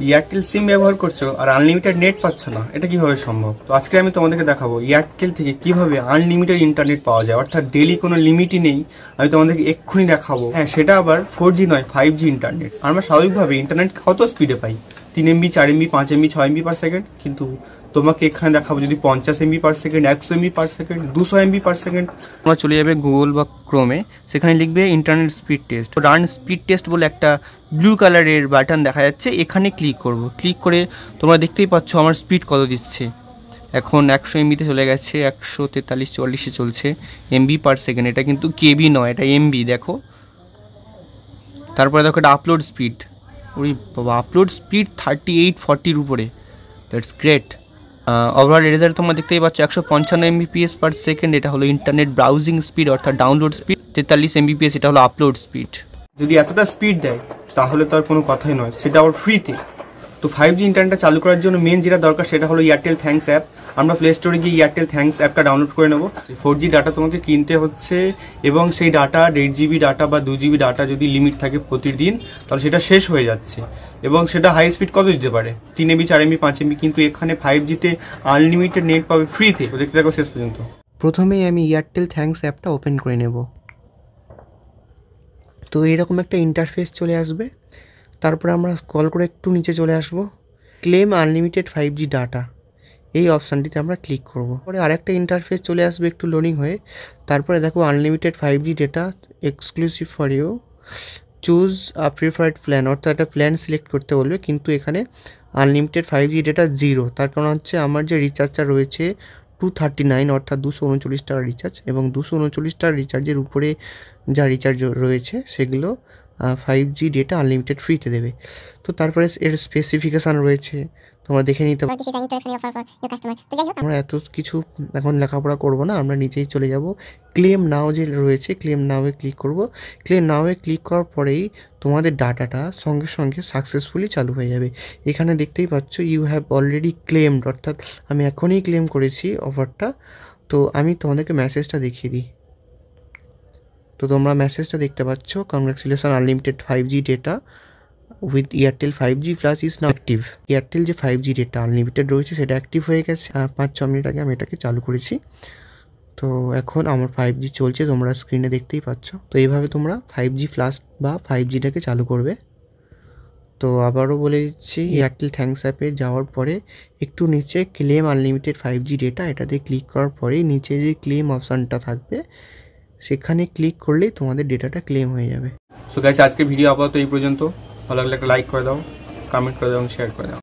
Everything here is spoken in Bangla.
এয়ারটেল সিম ব্যবহার করছো আর আনলিমিটেড নেট পাচ্ছ না, এটা কিভাবে সম্ভব? তো আজকে আমি তোমাদেরকে দেখাবো এয়ারটেল থেকে কিভাবে আনলিমিটেড ইন্টারনেট পাওয়া যায়, অর্থাৎ ডেলি কোনো লিমিটই নেই। আমি তোমাদেরকে এক্ষুনি দেখাবো। হ্যাঁ, সেটা আবার 4G নয়, 5G ইন্টারনেট। আমরা স্বাভাবিকভাবে ইন্টারনেট কত স্পিডে পাই? 3 MB, 4 MB, 5 MB, 6 MB per second. কিন্তু তোমাকে এখানে দেখাবো যদি 50 MB per second, 100 MB per second, 200 MB per second. তোমরা চলে যাবে গুগল বা ক্রোমে, সেখানে লিখবে internet speed test. Run speed test বলে একটা ব্লু কালারের বাটন দেখা যাচ্ছে, এখানে ক্লিক করব। ক্লিক করে তোমরা দেখতেই পাচ্ছ আমার স্পিড কত দিচ্ছে। এখন 100 MB-তে চলে গেছে, 143-44-এ চলছে MB পার সেকেন্ড। এটা কিন্তু কেবি নয়, এটা MB। দেখো, তারপরে দেখো এটা আপলোড স্পিড। ওই বাবা, আপলোড স্পিড 38-40-র উপরে। That's great. ওভারঅল রেজাল্ট তোমরা দেখতেই পাচ্ছ 155 Mbps পার সেকেন্ড। এটা হলো ইন্টারনেট ব্রাউজিং স্পিড অর্থাৎ ডাউনলোড স্পিড। 43 Mbps এটা হলো আপলোড স্পিড। যদি এতটা স্পিড দেয় তাহলে তো আর কোনো কথাই নয়, সেটা আবার ফ্রিতে। তো 5G ইন্টারনেটটা চালু করার জন্য মেন যেটা দরকার সেটা হলো এয়ারটেল থ্যাঙ্কস অ্যাপ। আমরা প্লে স্টোরে গিয়ে এয়ারটেল থ্যাঙ্কস অ্যাপটা ডাউনলোড করে নেবো। 4G ডাটা তোমাকে কিনতে হচ্ছে, এবং সেই ডাটা 1.5 GB ডাটা বা 2 GB ডাটা যদি লিমিট থাকে প্রতিদিন, তাহলে সেটা শেষ হয়ে যাচ্ছে। এবং সেটা হাই স্পিড কত দিতে পারে? 3 MB, 4 MB, 5 MB। কিন্তু এখানে 5G-তে আনলিমিটেড নেট পাবে ফ্রিতে। দেখতে থাকো শেষ পর্যন্ত। প্রথমেই আমি এয়ারটেল থ্যাঙ্কস অ্যাপটা ওপেন করে নেব। তো এরকম একটা ইন্টারফেস চলে আসবে। তারপরে আমরা স্ক্রল করে একটু নিচে চলে আসব। ক্লেম আনলিমিটেড 5G ডাটা, এই অপশানটিতে আমরা ক্লিক করব। পরে আরেকটা ইন্টারফেস চলে আসবে একটু লোডিং হয়ে। তারপরে দেখো unlimited 5G data exclusive for you, choose a preferred plan, অর্থাৎ একটা প্ল্যান সিলেক্ট করতে বলবে। কিন্তু এখানে আনলিমিটেড 5G ডেটা 0, তার কারণ হচ্ছে আমার যে রিচার্জটা রয়েছে 239, অর্থাৎ 239 টাকা রিচার্জ, এবং 239 টাকা রিচার্জের উপরে যা রিচার্জ রয়েছে সেগুলো 5G ডেটা আনলিমিটেড ফ্রিতে দেবে। তো তারপরে এর স্পেসিফিকেশান রয়েছে, তোমরা দেখে নিতে পারো। আমরা এত কিছু এখন লেখাপড়া করব না, আমরা নিচেই চলে যাব। ক্লেম নাও যে রয়েছে, ক্লেম নাওয়ে ক্লিক করব। ক্লেম নাওয়ে ক্লিক করার পরেই তোমাদের ডাটাটা সঙ্গে সঙ্গে সাকসেসফুলি চালু হয়ে যাবে। এখানে দেখতেই পাচ্ছ ইউ হ্যাভ অলরেডি ক্লেমড, অর্থাৎ আমি এখনই ক্লেম করেছি অফারটা। তো আমি তোমাদেরকে মেসেজটা দেখিয়ে দিই। তো তোমরা মেসেজটা দেখতে পাচ্ছ, congratulation, unlimited 5G data with Airtel 5G plus is now active. Airtel যে 5G ডেটা আনলিমিটেড রয়েছে সেটা অ্যাক্টিভ হয়ে গেছে। 5-6 মিনিট আগে আমি এটাকে চালু করেছি। তো এখন আমার 5G চলছে, তোমরা স্ক্রিনে দেখতেই পাচ্ছ। তো এইভাবে তোমরা 5G প্লাস বা 5Gটাকে চালু করবে। তো আবারও বলে দিচ্ছি, এয়ারটেল থ্যাঙ্কস অ্যাপে যাওয়ার পরে একটু নিচে ক্লেম আনলিমিটেড 5G ডেটা, এটাতে ক্লিক করার পরেই নিচে যে ক্লেম অপশানটা থাকবে সেখানে ক্লিক করলেই তোমাদের ডেটাটা ক্লেম হয়ে যাবে। সো গাইস, আজকের ভিডিও আপাতত এই পর্যন্ত। ভালো লাগলে একটা লাইক করে দাও, কমেন্ট করে দাও এবং শেয়ার করে দাও।